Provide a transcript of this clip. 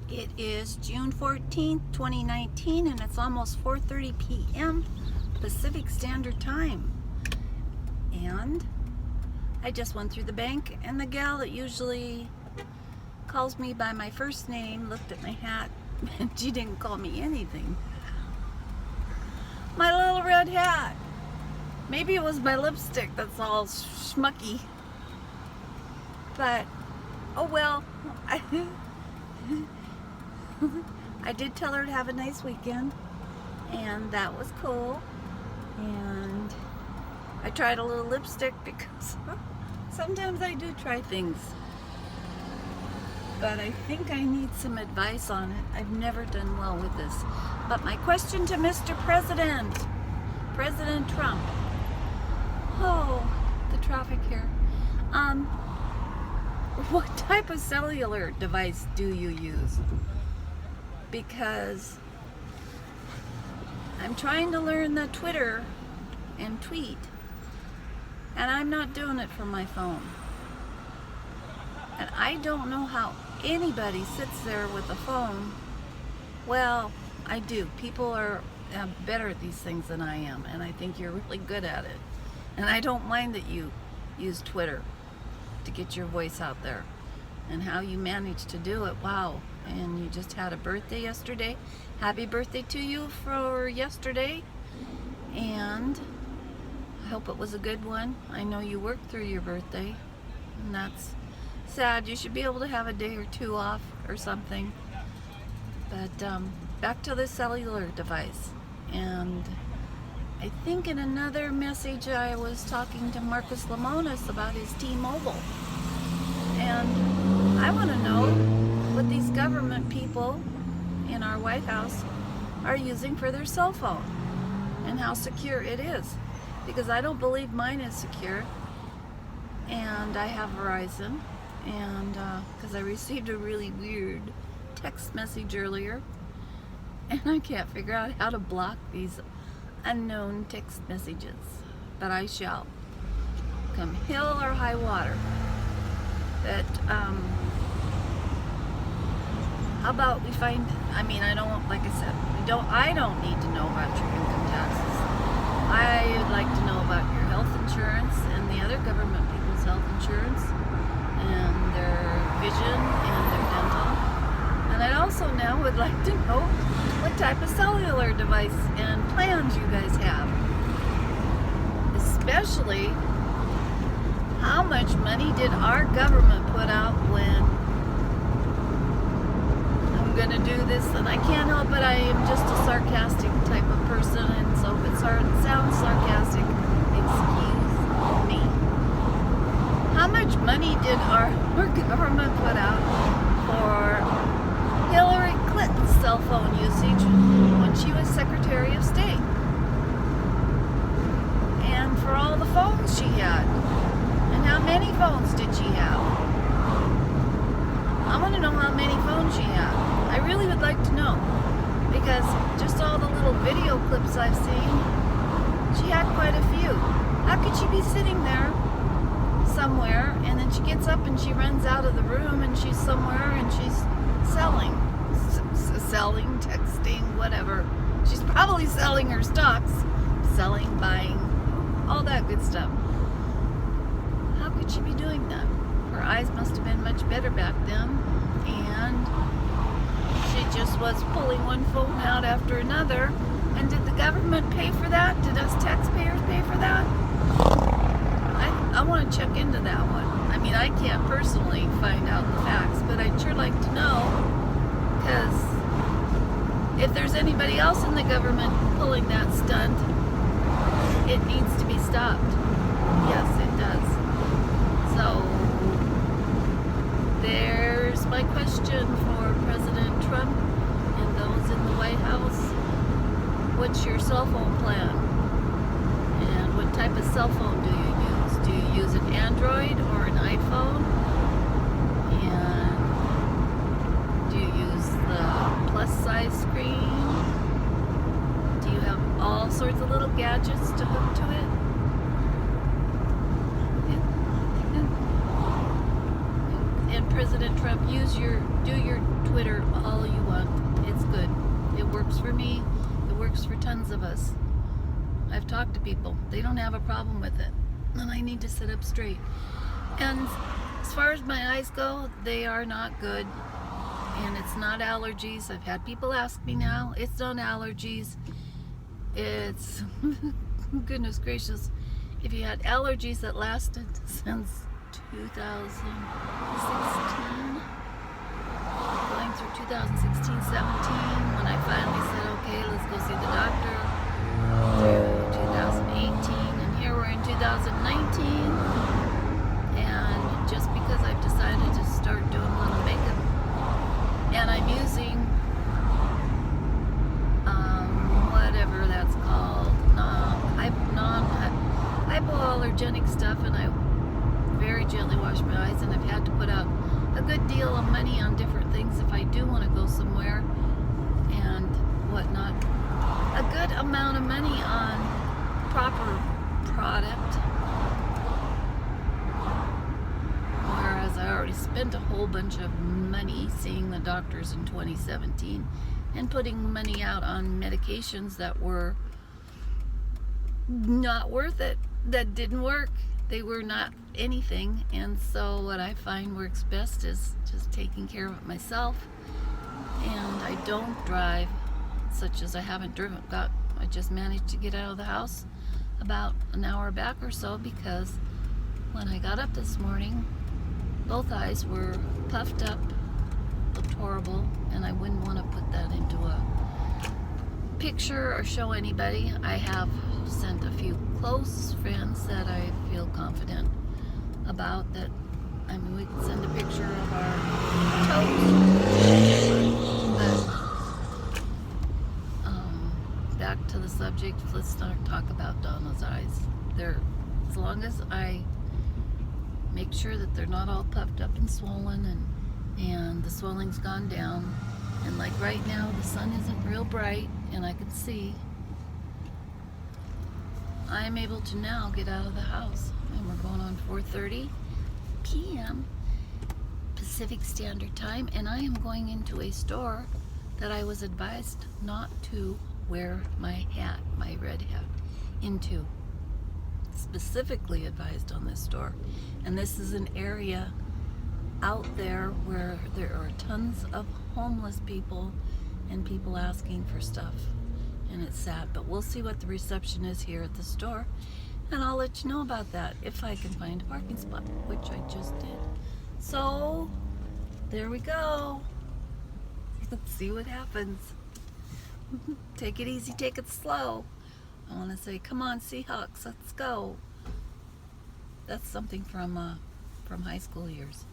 It is June 14th, 2019, and it's almost 4:30 p.m. Pacific Standard Time. And I just went through the bank, and the gal that usually calls me by my first name looked at my hat, and she didn't call me anything. My little red hat. Maybe it was my lipstick that's all schmucky. But, oh well. I did tell her to have a nice weekend, and that was cool. And I tried a little lipstick because sometimes I do try things. But I think I need some advice on it. I've never done well with this. But my question to Mr. President Trump. Oh, the traffic here. What type of cellular device do you use? Because I'm trying to learn the Twitter and tweet, and I'm not doing it from my phone. And I don't know how anybody sits there with a phone. Well, I do. People are better at these things than I am, and I think you're really good at it. And I don't mind that you use Twitter to get your voice out there, and how you managed to do it. Wow. And you just had a birthday yesterday. Happy birthday to you for yesterday, and I hope it was a good one. I know you worked through your birthday, and that's sad. You should be able to have a day or two off or something. But back to the cellular device. And I think in another message I was talking to Marcus Lemonis about his T-Mobile. And I want to know what these government people in our White House are using for their cell phone and how secure it is. Because I don't believe mine is secure. And I have Verizon. And because I received a really weird text message earlier. And I can't figure out how to block these unknown text messages. But I shall. Come hill or high water. That, how about we find, I don't, like I said, I don't need to know about your income taxes. I'd like to know about your health insurance and the other government people's health insurance and their vision and their dental. And I also now would like to know what type of cellular device and plans you guys have. Especially, how much money did our government put out when I'm going to do this? And I can't help it, I am just a sarcastic type of person, and so if it sounds sarcastic, excuse me. How much money did our government put out for Hillary Clinton's cell phone usage when she was Secretary of State? And for all the phones she had? And how many phones did she have? I want to know how many phones she had. I really would like to know. Because just all the little video clips I've seen, she had quite a few. How could she be sitting there somewhere, and then she gets up and she runs out of the room, and she's somewhere and she's selling, texting, whatever. She's probably selling her stocks. Selling, buying, all that good stuff. How could she be doing that? Her eyes must have been much better back then, and she just was pulling one phone out after another. And did the government pay for that? Did us taxpayers pay for that? I want to check into that one. I can't personally find out the facts, but I'd sure like to know, because if there's anybody else in the government pulling that stunt, it needs to be stopped. Yes, it does. So, there's my question for President Trump and those in the White House. What's your cell phone plan? And what type of cell phone do you use? Do you use an Android or an iPhone? And do you use the plus size screen? Do you have all sorts of little gadgets to hook to it? And President President Trump, do your Twitter all you want. It's good. It works for me. It works for tons of us. I've talked to people. They don't have a problem with it. And I need to sit up straight. And as far as my eyes go, they are not good. And it's not allergies. I've had people ask me now. It's not allergies. It's, goodness gracious, if you had allergies that lasted since 2016, going through 2016, 17, when I finally said, okay, let's go see the doctor, to 2018, and here we're in 2019, and just because I've decided to start doing little makeup, and I'm using whatever that's called, hypoallergenic stuff, and I very gently wash my eyes, and I've had to put out a good deal of money on different things if I do want to go somewhere and whatnot. A good amount of money on proper product, whereas I already spent a whole bunch of money seeing the doctors in 2017 and putting money out on medications that were not worth it, that didn't work. They were not anything. And so what I find works best is just taking care of it myself. And I don't drive, such as I haven't driven. I just managed to get out of the house about an hour back or so, because when I got up this morning, both eyes were puffed up, looked horrible, and I wouldn't want to put that into a picture or show anybody. I have sent a few close friends that I feel confident about that. I mean, we can send a picture of our toes. But back to the subject, let's not talk about Donna's eyes. As long as I make sure that they're not all puffed up and swollen, and the swelling's gone down, and like right now the sun isn't real bright and I can see, I'm able to now get out of the house. And we're going on 4:30 p.m. Pacific Standard Time, and I am going into a store that I was advised not to wear my hat, my red hat, into. Specifically advised on this store. And this is an area out there where there are tons of homeless people and people asking for stuff, and it's sad. But we'll see what the reception is here at the store, and I'll let you know about that if I can find a parking spot, which I just did. So there we go. Let's see what happens. Take it easy, take it slow. I want to say, come on, Seahawks, let's go. That's something from high school years.